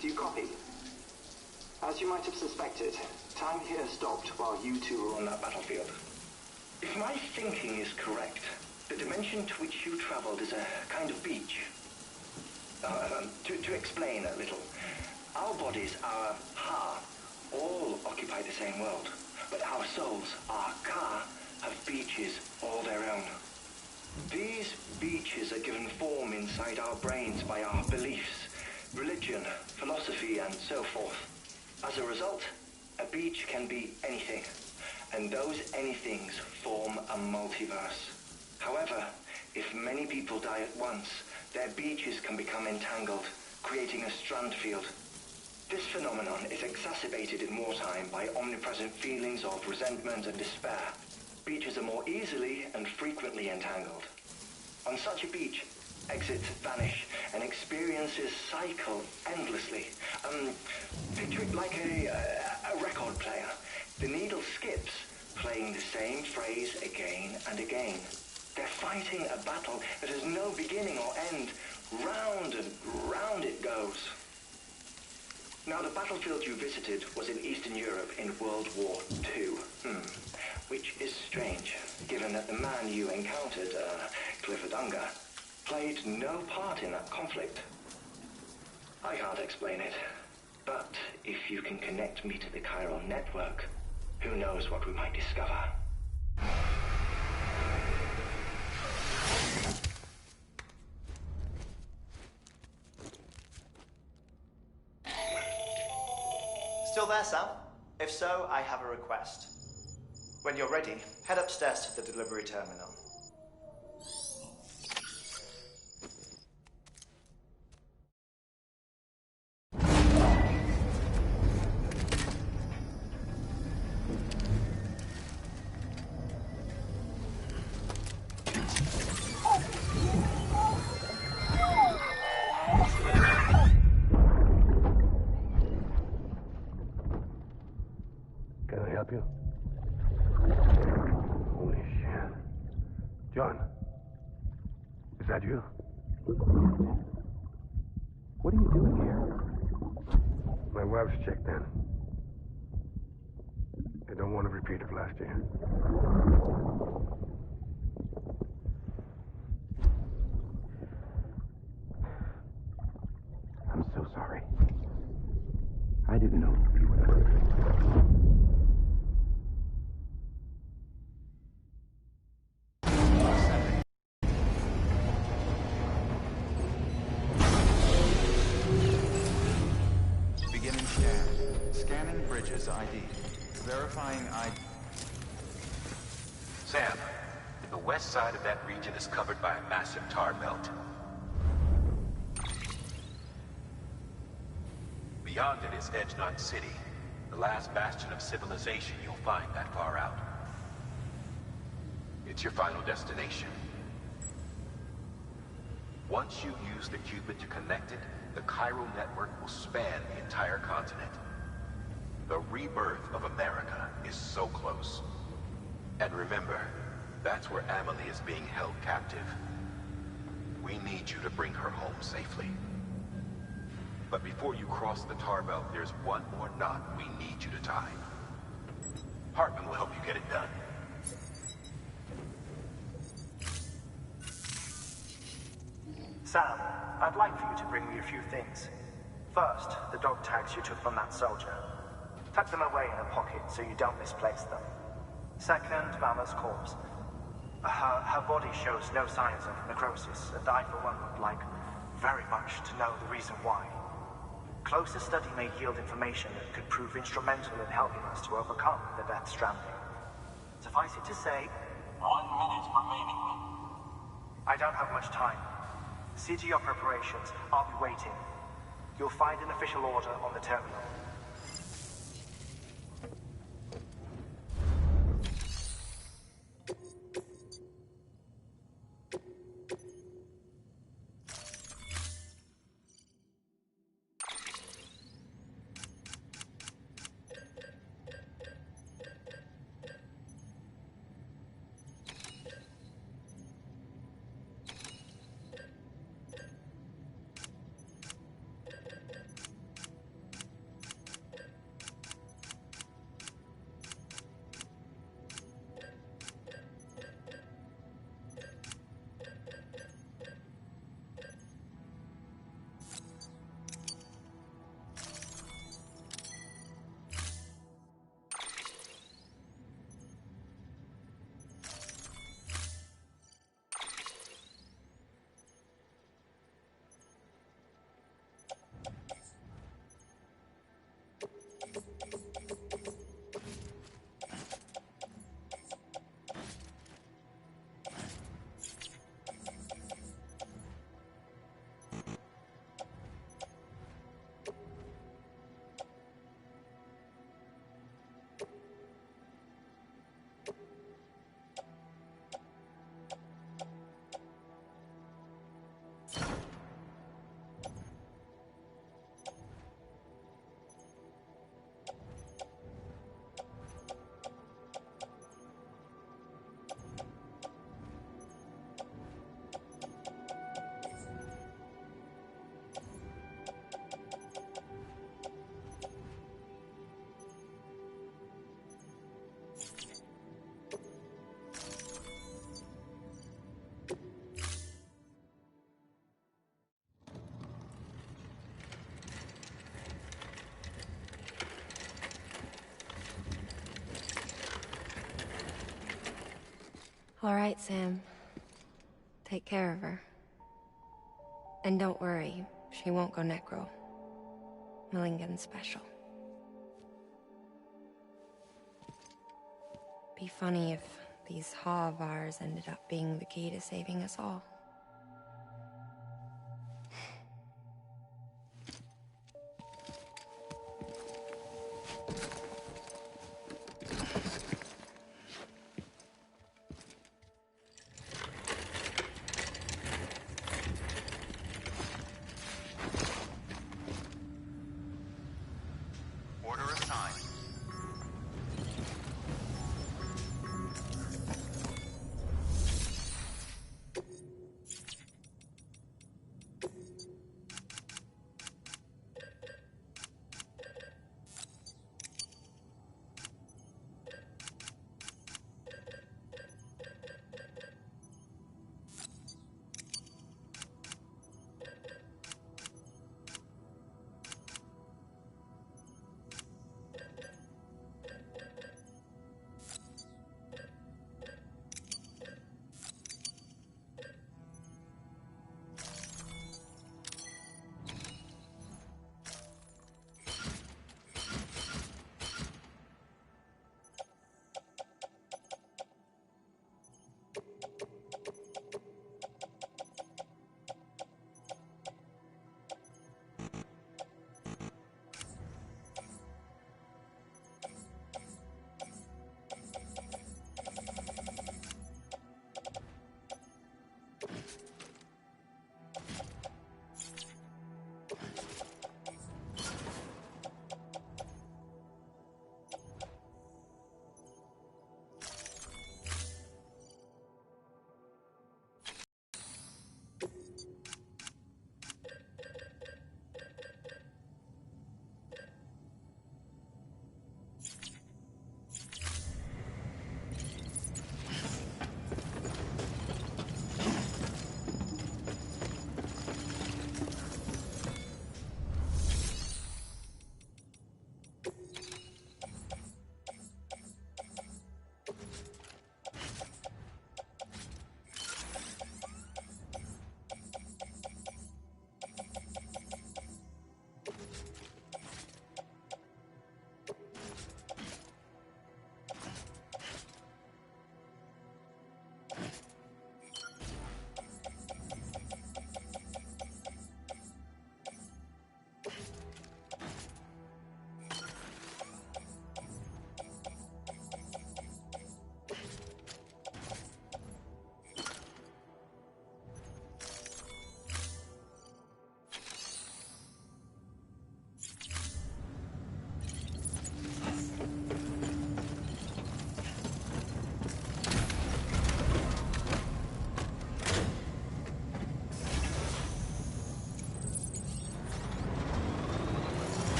Do you copy? As you might have suspected, time here stopped while you two were on that battlefield. If my thinking is correct, the dimension to which you traveled is a kind of beach. To explain a little, our bodies, our ha, all occupy the same world, but our souls, our ka, have beaches all their own. These beaches are given form inside our brains by our beliefs, religion, philosophy, and so forth. As a result, a beach can be anything, and those anythings form a multiverse. However, if many people die at once, their beaches can become entangled, creating a strand field. This phenomenon is exacerbated in wartime by omnipresent feelings of resentment and despair. Beaches are more easily and frequently entangled. On such a beach, exits vanish and experiences cycle endlessly. Picture it like a record player. The needle skips, playing the same phrase again and again. They're fighting a battle that has no beginning or end. Round and round it goes. Now, the battlefield you visited was in Eastern Europe in World War II. Which is strange, given that the man you encountered, Clifford Unger, played no part in that conflict. I can't explain it, but if you can connect me to the chiral network, who knows what we might discover. Still there, Sam? If so, I have a request. When you're ready, head upstairs to the delivery terminal. Can I help you? Holy shit. John, is that you? What are you doing here? My wife's checked in. They don't want to repeat of last year. I'm so sorry. I didn't know you were there. Beginning scan. Scanning bridges ID. Verifying ID. Sam, the west side of that region is covered by a massive tar belt. Beyond it is Edgenot City, the last bastion of civilization you'll find that far out. It's your final destination. Once you use the Cupid to connect it, the chiral network will span the entire continent. The rebirth of America is so close. And remember, that's where Amelie is being held captive. We need you to bring her home safely. But before you cross the tar belt, there's one more knot we need you to tie. Hartman will help you get it done. Sam, I'd like for you to bring me a few things. First, the dog tags you took from that soldier. Tuck them away in a pocket so you don't misplace them. Second, Valor's corpse. Her body shows no signs of necrosis, and I, for one, would like very much to know the reason why. Closer study may yield information that could prove instrumental in helping us to overcome the Death Stranding. Suffice it to say, 1 minute remaining. I don't have much time. See to your preparations. I'll be waiting. You'll find an official order on the terminal. All right, Sam. Take care of her. And don't worry, she won't go necro. Millingen's special. Be funny if these Ha of ours ended up being the key to saving us all. Order assigned.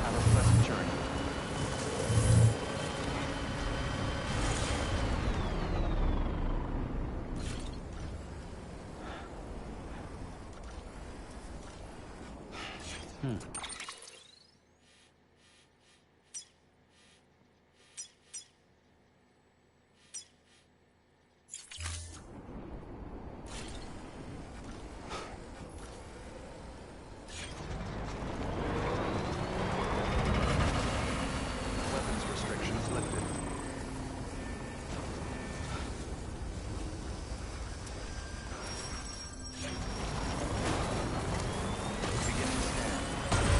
Have a pleasant journey. Weapons restrictions lifted. Beginning scan.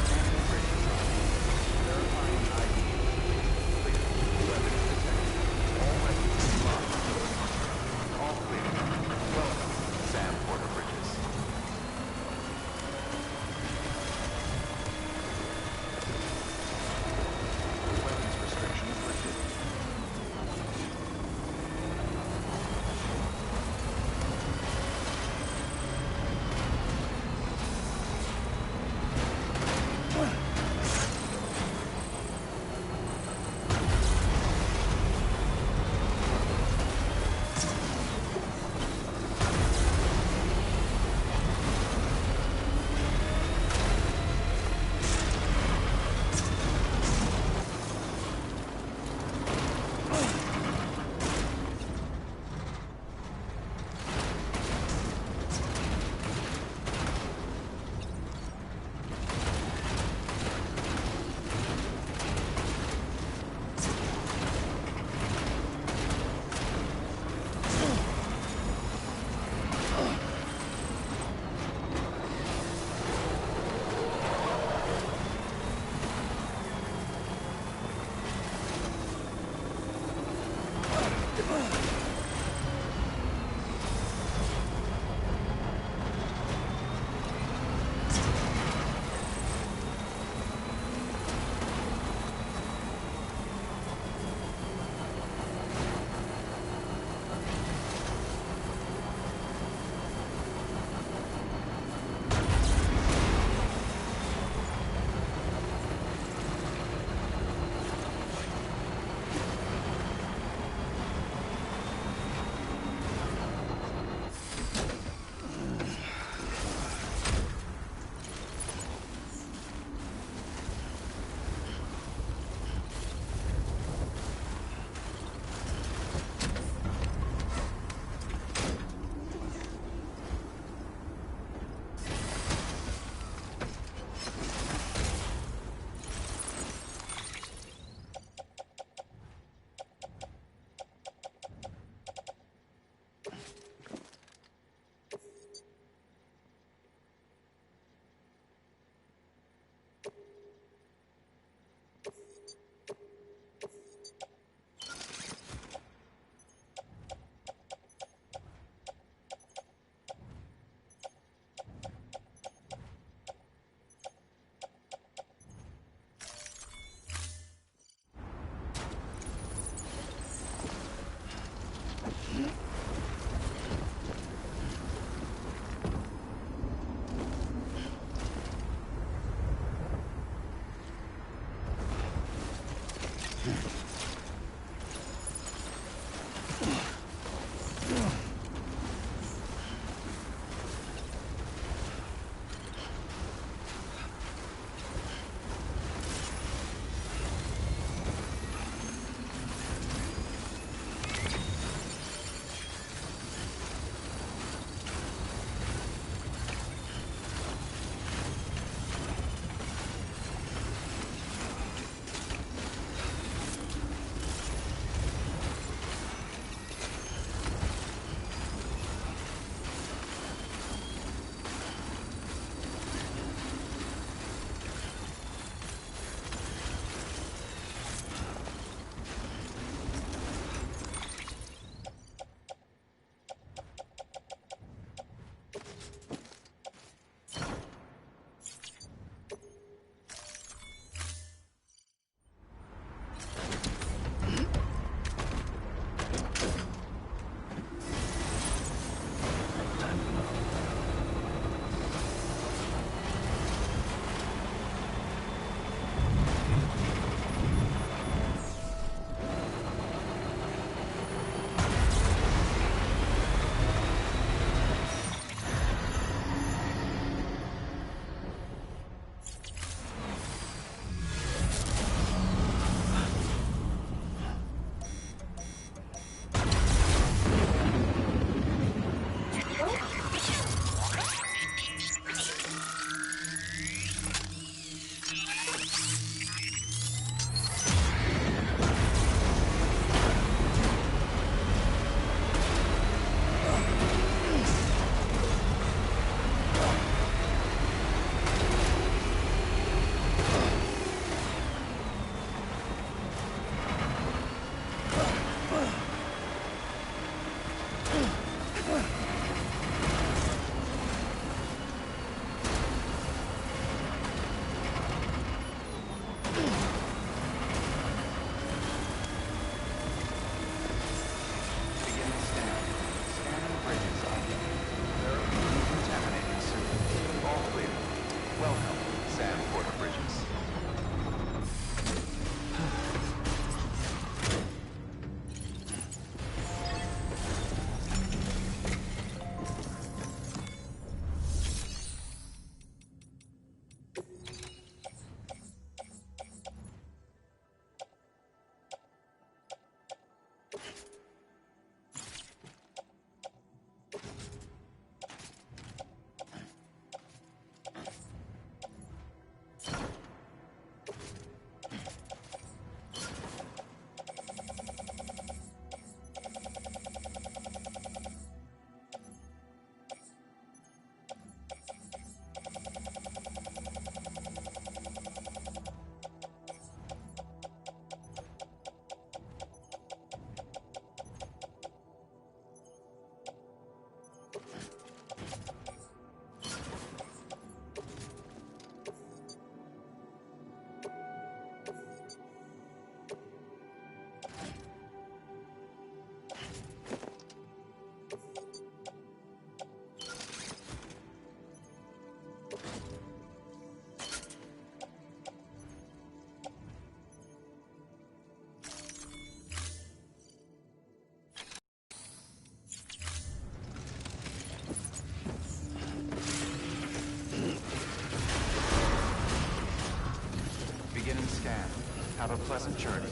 Pleasant journey.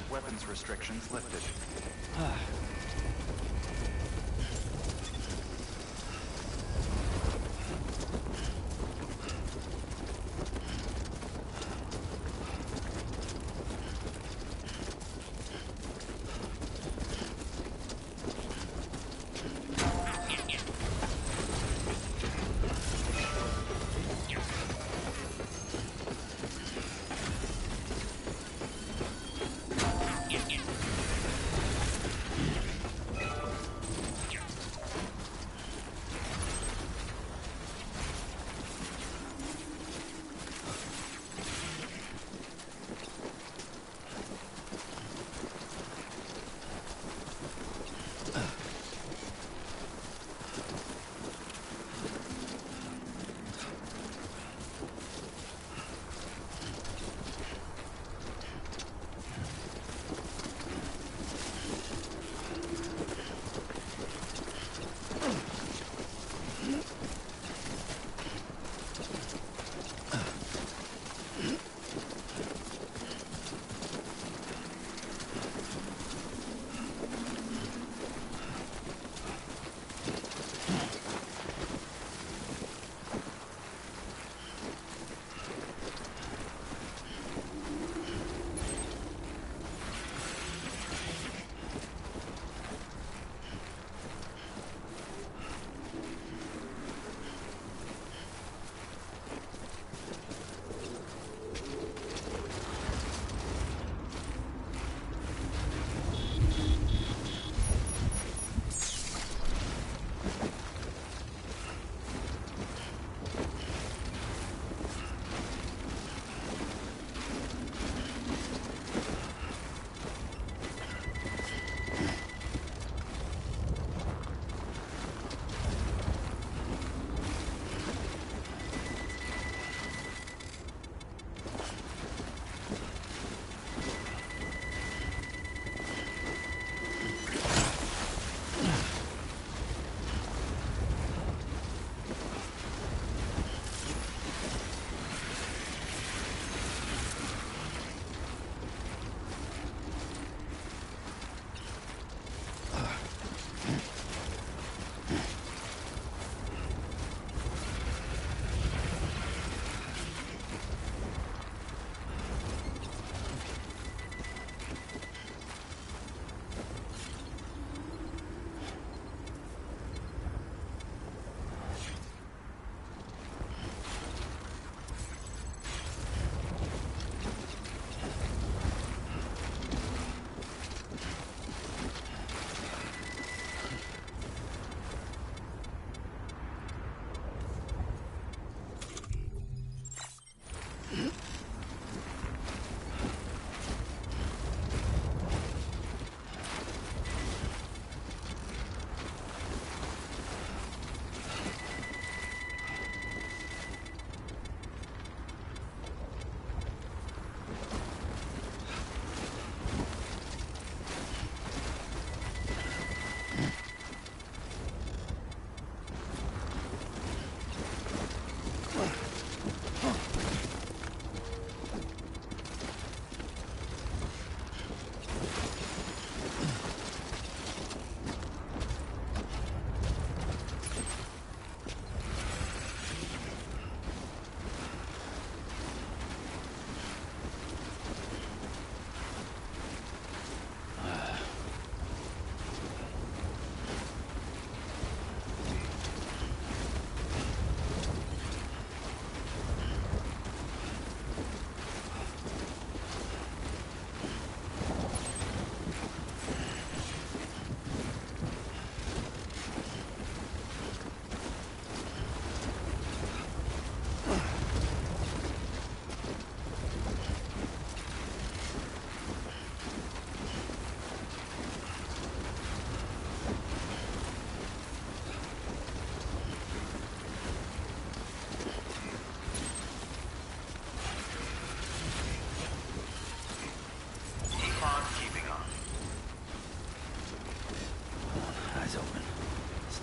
Weapons restrictions lifted.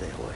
stay away.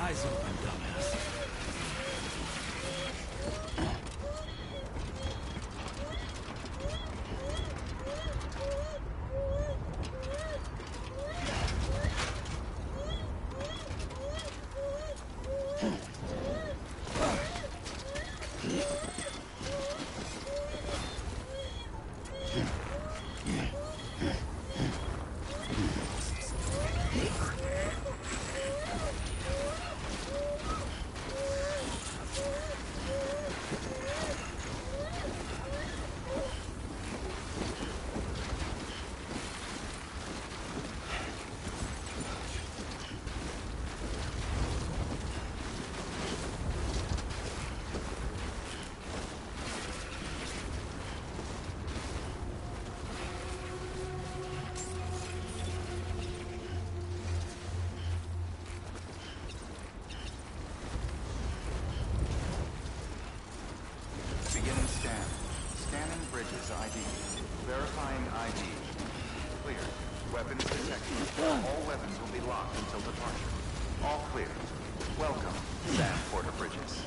Eyes open, dumbass. Beginning scan. Scanning bridges ID. Verifying ID. Clear. Weapons detected. All weapons will be locked until departure. All clear. Welcome, Sam Porter Bridges.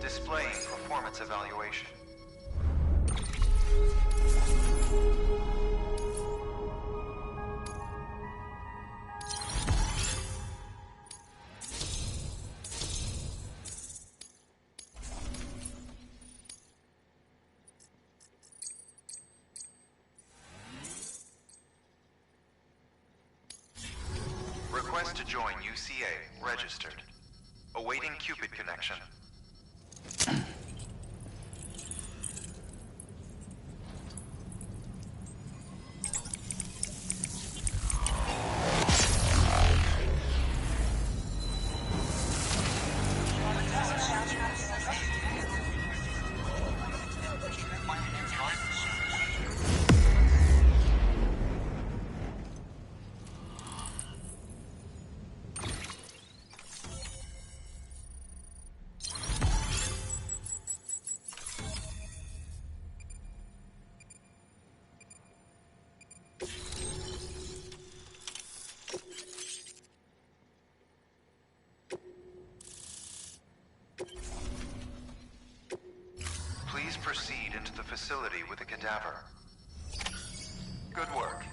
Displaying performance evaluation. Request to join UCA. Registered. Awaiting Cupid connection. Please proceed into the facility with the cadaver. Good work.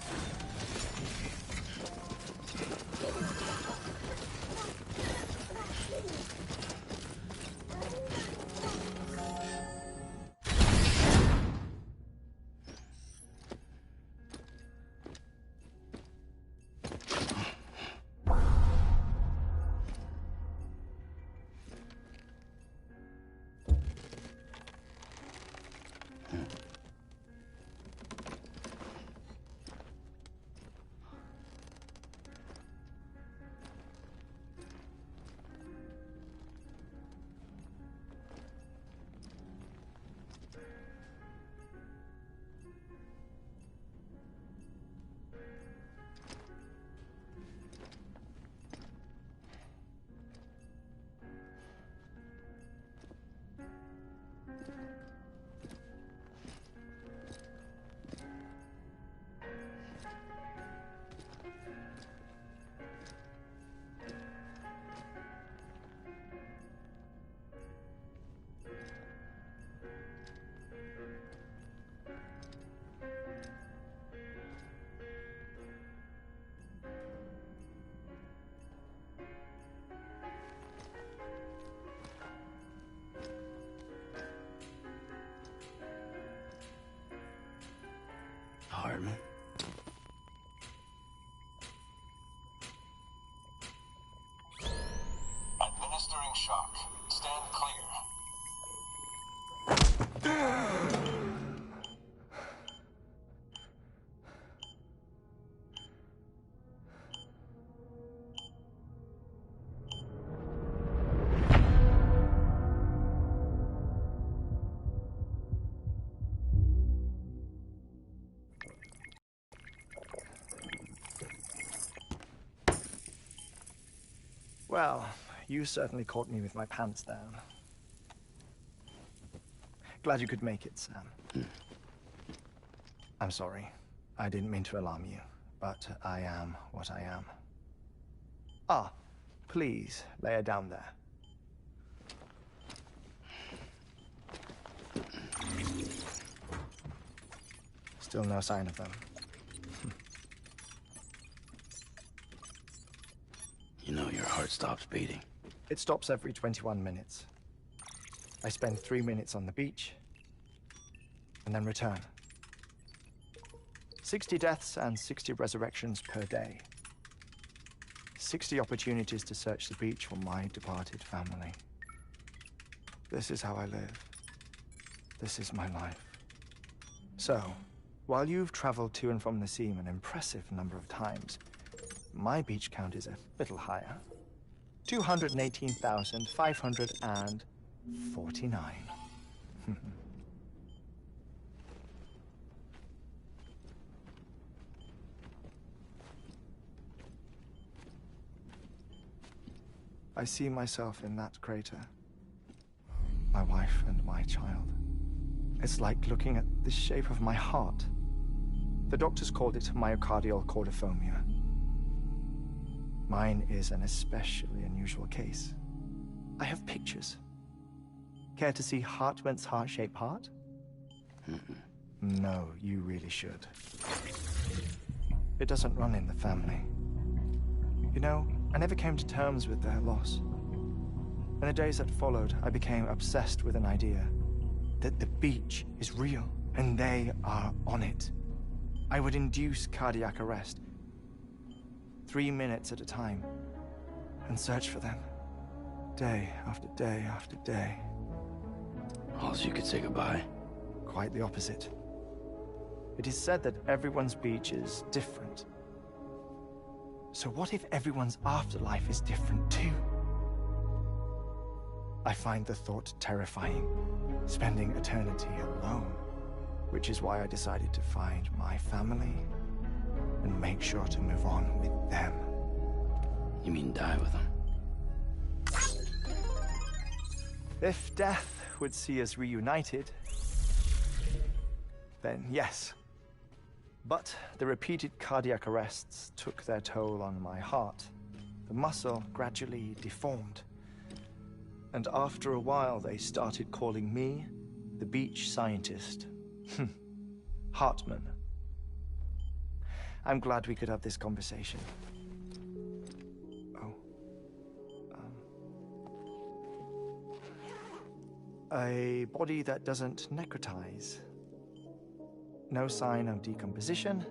Well, you certainly caught me with my pants down. Glad you could make it, Sam. I'm sorry. I didn't mean to alarm you, but I am what I am. Ah, please, lay her down there. Still no sign of them. You know your heart stops beating. It stops every 21 minutes. I spend 3 minutes on the beach, and then return. 60 deaths and 60 resurrections per day. 60 opportunities to search the beach for my departed family. This is how I live. This is my life. So, while you've traveled to and from the seam an impressive number of times, my beach count is a little higher. 218,549. I see myself in that crater. My wife and my child. It's like looking at the shape of my heart. The doctors called it myocardial cordiformia. Mine is an especially unusual case. I have pictures. Care to see Hartman's heart-shaped heart? No, you really should. It doesn't run in the family. You know, I never came to terms with their loss. In the days that followed, I became obsessed with an idea that the beach is real and they are on it. I would induce cardiac arrest, 3 minutes at a time, and search for them, day after day after day. Also, you could say goodbye. Quite the opposite. It is said that everyone's beach is different. So what if everyone's afterlife is different too? I find the thought terrifying, spending eternity alone, which is why I decided to find my family and make sure to move on with them. You mean die with them? If death would see us reunited, then yes. But the repeated cardiac arrests took their toll on my heart. The muscle gradually deformed. And after a while, they started calling me the beach scientist. Hartman. I'm glad we could have this conversation. Oh. A body that doesn't necrotize. No sign of decomposition.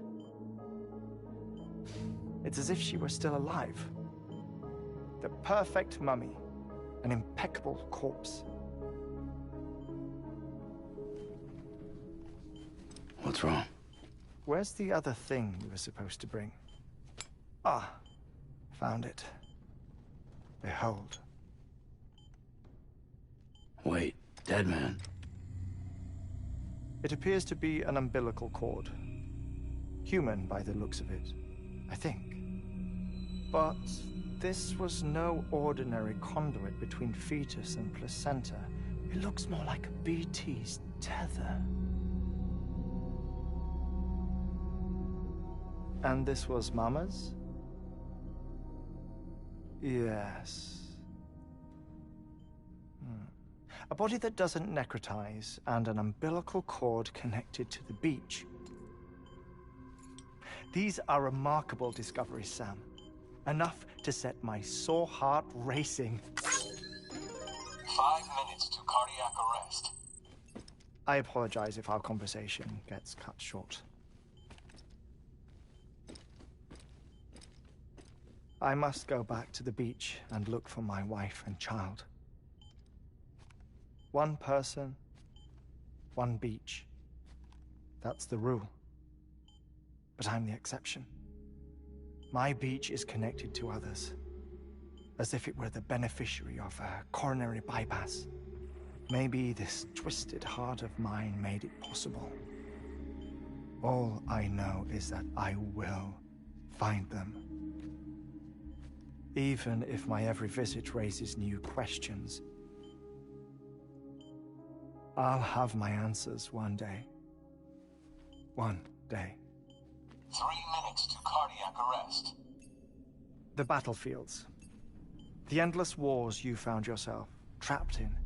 It's as if she were still alive. The perfect mummy. An impeccable corpse. What's wrong? Where's the other thing you were supposed to bring? Ah, found it. Behold. Wait, dead man? It appears to be an umbilical cord. Human by the looks of it, I think. But this was no ordinary conduit between fetus and placenta. It looks more like a BT's tether. And this was Mama's? Yes. A body that doesn't necrotize and an umbilical cord connected to the beach. These are remarkable discoveries, Sam. Enough to set my sore heart racing. 5 minutes to cardiac arrest. I apologize if our conversation gets cut short. I must go back to the beach and look for my wife and child. One person, one beach. That's the rule. But I'm the exception. My beach is connected to others, as if it were the beneficiary of a coronary bypass. Maybe this twisted heart of mine made it possible. All I know is that I will find them. even if my every visit raises new questions. I'll have my answers one day. One day. 3 minutes to cardiac arrest. The battlefields. The endless wars you found yourself trapped in.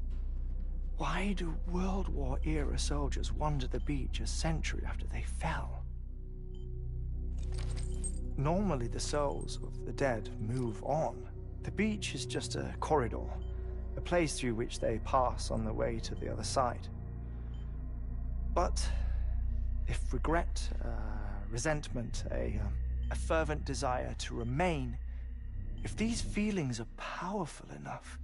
Why do World War-era soldiers wander the beach a century after they fell? Normally the souls of the dead move on. The beach is just a corridor, a place through which they pass on the way to the other side. But if regret, resentment, a fervent desire to remain, if these feelings are powerful enough,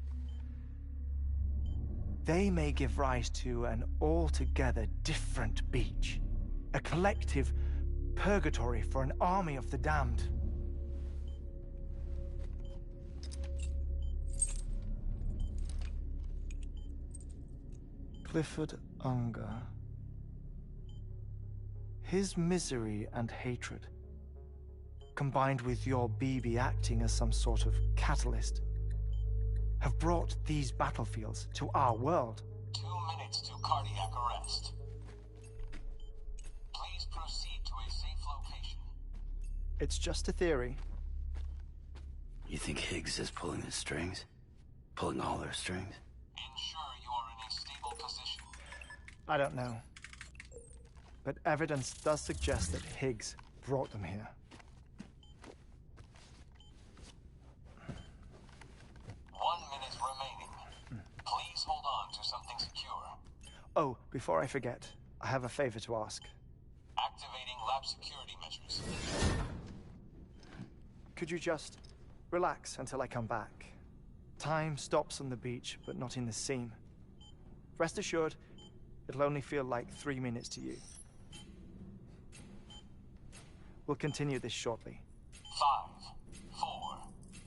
they may give rise to an altogether different beach, a collective purgatory for an army of the damned. Clifford Unger. His misery and hatred, combined with your BB acting as some sort of catalyst, have brought these battlefields to our world. 2 minutes to cardiac arrest. Please proceed to a safe location. It's just a theory. You think Higgs is pulling the strings? Pulling all their strings? Ensure you are in a stable position. I don't know. But evidence does suggest that Higgs brought them here. 1 minute remaining. Please hold on to something secure. Oh, before I forget, I have a favor to ask. Activating lab security measures. Could you just relax until I come back? Time stops on the beach, but not in the scene. Rest assured, it'll only feel like 3 minutes to you. We'll continue this shortly. 5, 4,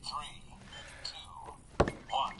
3, 2, 1.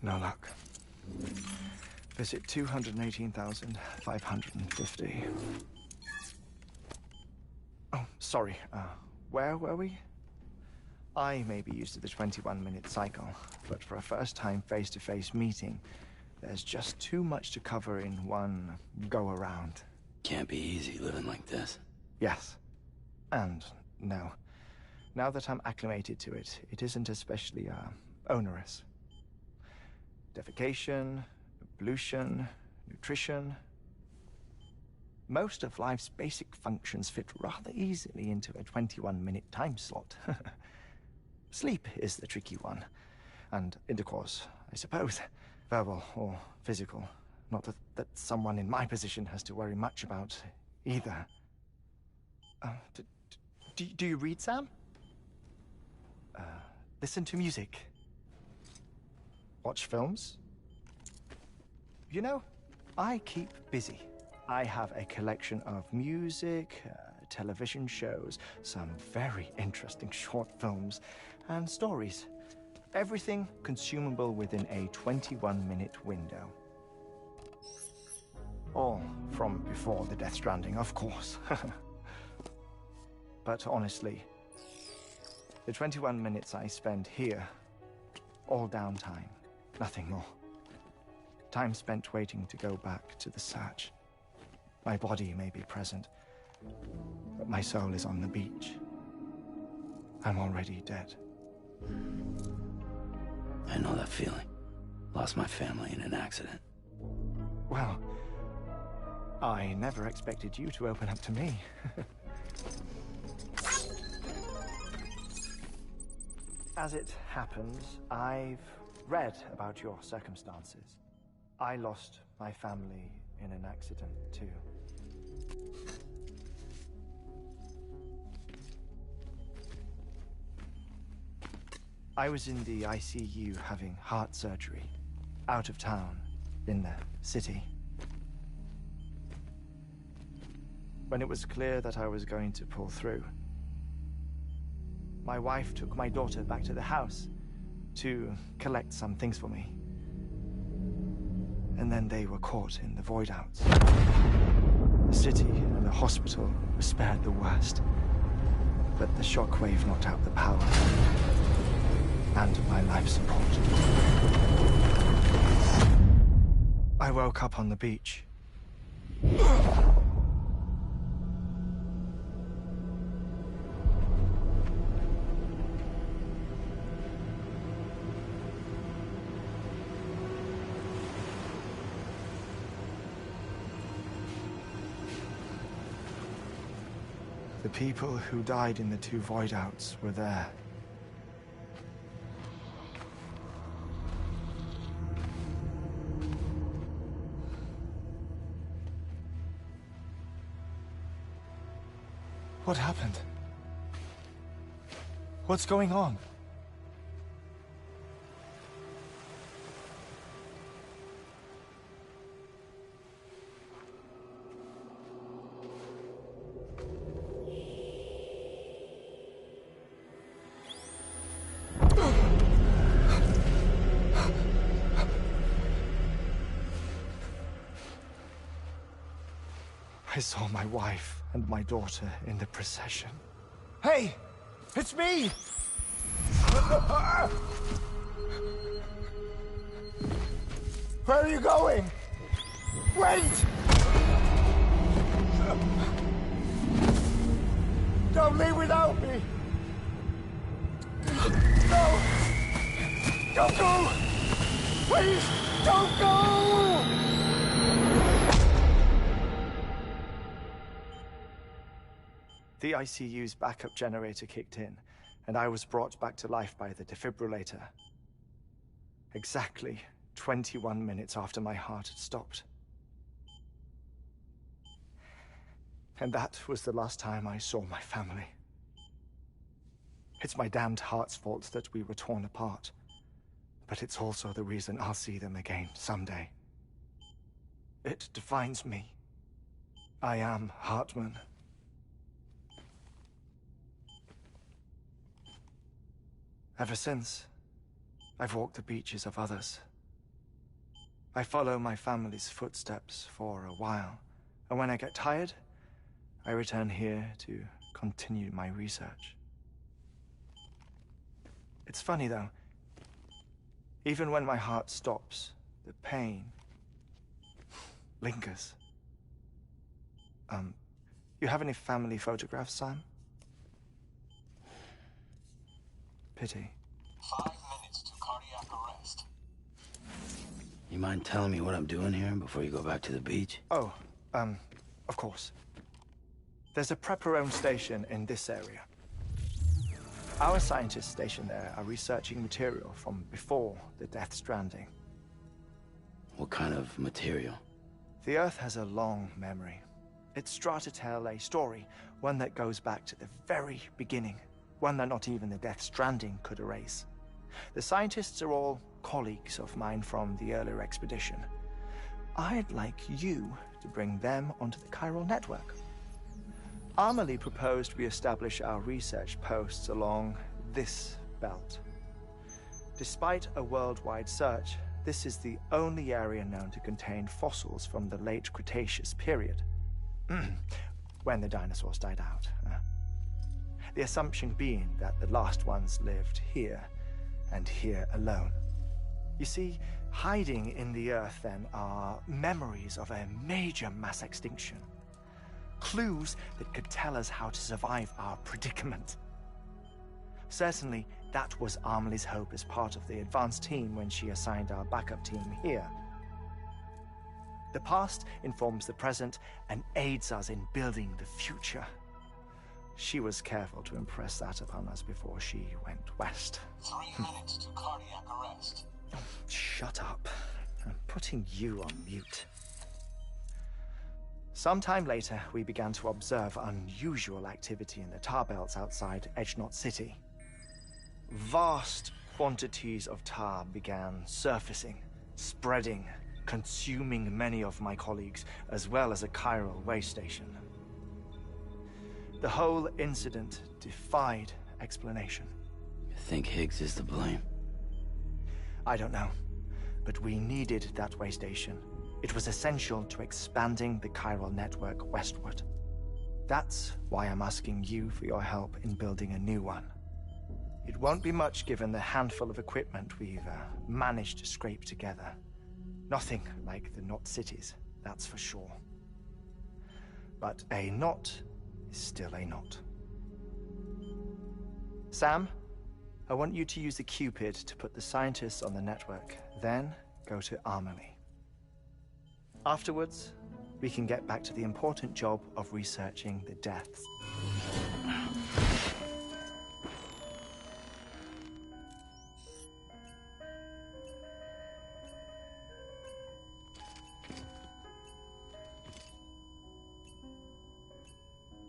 No luck. Visit 218,550. Oh, sorry. Where were we? I may be used to the 21-minute cycle, but for a first-time face-to-face meeting, there's just too much to cover in one go-around. Can't be easy living like this. Yes. And no. Now that I'm acclimated to it, it isn't especially, onerous. Defecation, ablution, nutrition. Most of life's basic functions fit rather easily into a 21-minute time slot. Sleep is the tricky one. And intercourse, I suppose. Verbal or physical. Not that someone in my position has to worry much about either. Do you read, Sam? Listen to music. Watch films. You know, I keep busy. I have a collection of music, television shows, some very interesting short films, and stories. Everything consumable within a 21-minute window. All from before the Stranding, of course. But honestly, the 21 minutes I spend here, all downtime, nothing more. Time spent waiting to go back to the search. My body may be present, but my soul is on the beach. I'm already dead. I know that feeling. Lost my family in an accident. Well, I never expected you to open up to me. As it happens, I've read about your circumstances. I lost my family in an accident, too. I was in the ICU having heart surgery, out of town, in the city. When it was clear that I was going to pull through, my wife took my daughter back to the house to collect some things for me. And then they were caught in the void-outs. The city and the hospital were spared the worst, but the shockwave knocked out the power and my life support. I woke up on the beach. The people who died in the two void-outs were there. What happened? What's going on? I saw my wife and my daughter in the procession. Hey! It's me! Where are you going? Wait! Don't leave without me! No! Don't go! Please, don't go! The ICU's backup generator kicked in, and I was brought back to life by the defibrillator. Exactly 21 minutes after my heart had stopped. And that was the last time I saw my family. It's my damned heart's fault that we were torn apart, but it's also the reason I'll see them again someday. It defines me. I am Hartman. Ever since, I've walked the beaches of others, I follow my family's footsteps for a while, and when I get tired, I return here to continue my research. It's funny, though. Even when my heart stops, the pain lingers. You have any family photographs, Sam? Pity. 5 minutes to cardiac arrest. You mind telling me what I'm doing here before you go back to the beach? Oh, of course. There's a Prepperone station in this area. Our scientists stationed there are researching material from before the Death Stranding. What kind of material? The Earth has a long memory. It's trying to tell a story, one that goes back to the very beginning, one that not even the Death Stranding could erase. The scientists are all colleagues of mine from the earlier expedition. I'd like you to bring them onto the chiral network. Amelie proposed we establish our research posts along this belt. Despite a worldwide search, this is the only area known to contain fossils from the late Cretaceous period, when the dinosaurs died out. The assumption being that the last ones lived here, and here alone. You see, hiding in the Earth, then, are memories of a major mass extinction. Clues that could tell us how to survive our predicament. Certainly, that was Amelie's hope as part of the advanced team when she assigned our backup team here. The past informs the present and aids us in building the future. She was careful to impress that upon us before she went west. 3 minutes to cardiac arrest. Oh, shut up. I'm putting you on mute. Sometime later, we began to observe unusual activity in the tar belts outside Edgenot City. Vast quantities of tar began surfacing, spreading, consuming many of my colleagues, as well as a chiral way station. The whole incident defied explanation. You think Higgs is to blame? I don't know, but we needed that way station. It was essential to expanding the chiral network westward. That's why I'm asking you for your help in building a new one. It won't be much given the handful of equipment we've managed to scrape together. Nothing like the knot cities, that's for sure. But a knot is still a knot. Sam, I want you to use the Cupid to put the scientists on the network, then go to Amelie. Afterwards, we can get back to the important job of researching the deaths.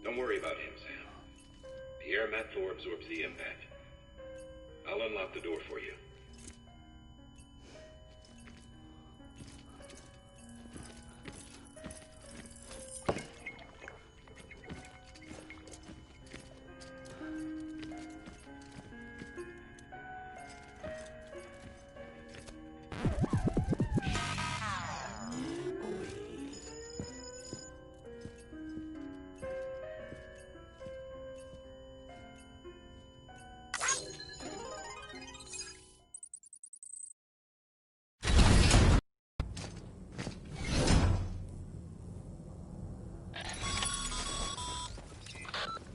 Don't worry about him, Sam. The air mat floor absorbs the impact. I'll unlock the door for you.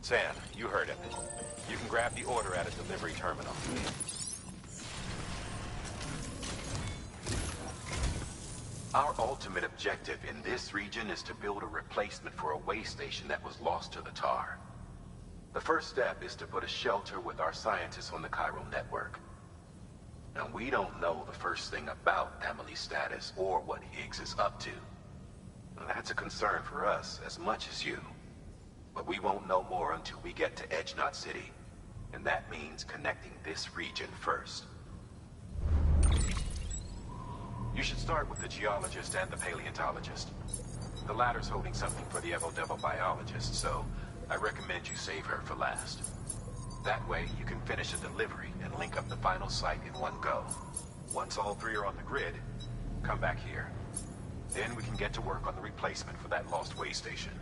Sam, you heard him. You can grab the order at a delivery terminal. Our ultimate objective in this region is to build a replacement for a way station that was lost to the tar. The first step is to put a shelter with our scientists on the chiral network. Now, we don't know the first thing about Amelie's status or what Higgs is up to. That's a concern for us as much as you. But we won't know more until we get to Edgenot City. And that means connecting this region first. You should start with the geologist and the paleontologist. The latter's holding something for the Evo-Devo biologist, so I recommend you save her for last. That way, you can finish a delivery and link up the final site in one go. Once all three are on the grid, Come back here. Then we can get to work on the replacement for that lost way station.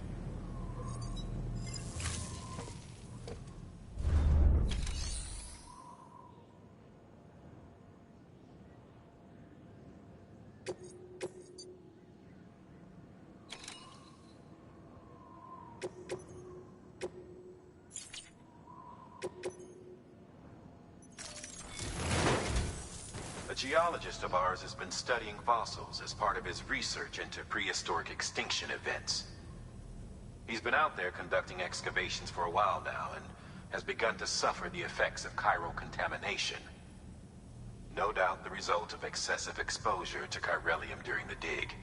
A geologist of ours has been studying fossils as part of his research into prehistoric extinction events. He's been out there conducting excavations for a while now and has begun to suffer the effects of chiral contamination. No doubt the result of excessive exposure to chiralium during the dig.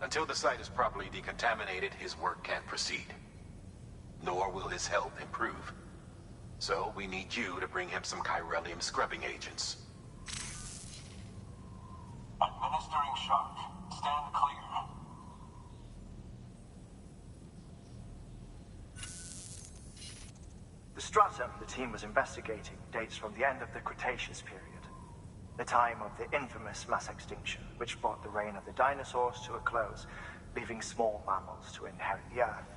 Until the site is properly decontaminated, his work can't proceed. Nor will his health improve. So we need you to bring him some chiralium scrubbing agents. Administering shock. Stand clear. The stratum the team was investigating dates from the end of the Cretaceous period, the time of the infamous mass extinction, which brought the reign of the dinosaurs to a close, leaving small mammals to inherit the Earth.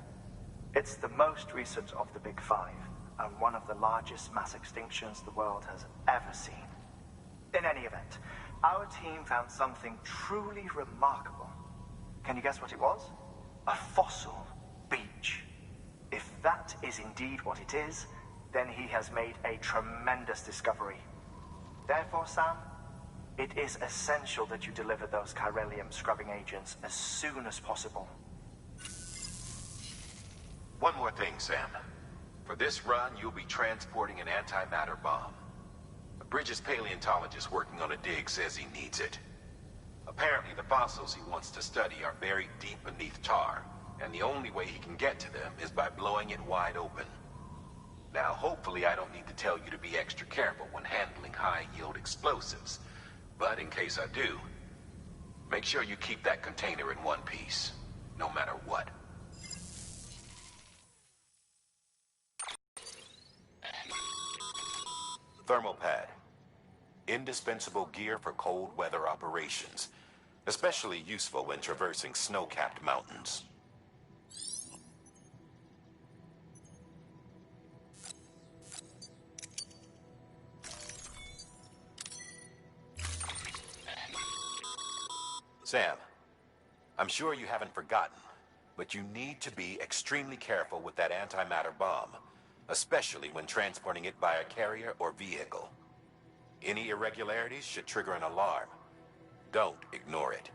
It's the most recent of the Big Five, and one of the largest mass extinctions the world has ever seen. In any event, our team found something truly remarkable. Can you guess what it was? A fossil beach. If that is indeed what it is, then he has made a tremendous discovery. Therefore, Sam, it is essential that you deliver those chiralium scrubbing agents as soon as possible. One more thing, Sam. For this run, you'll be transporting an antimatter bomb. Bridges' paleontologist working on a dig says he needs it. Apparently, the fossils he wants to study are buried deep beneath tar, and the only way he can get to them is by blowing it wide open. Now, hopefully I don't need to tell you to be extra careful when handling high-yield explosives, but in case I do, make sure you keep that container in one piece, no matter what. Thermal pad. Indispensable gear for cold weather operations, especially useful when traversing snow-capped mountains. Sam, I'm sure you haven't forgotten, but you need to be extremely careful with that antimatter bomb, especially when transporting it by a carrier or vehicle. Any irregularities should trigger an alarm. Don't ignore it.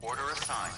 Order assigned.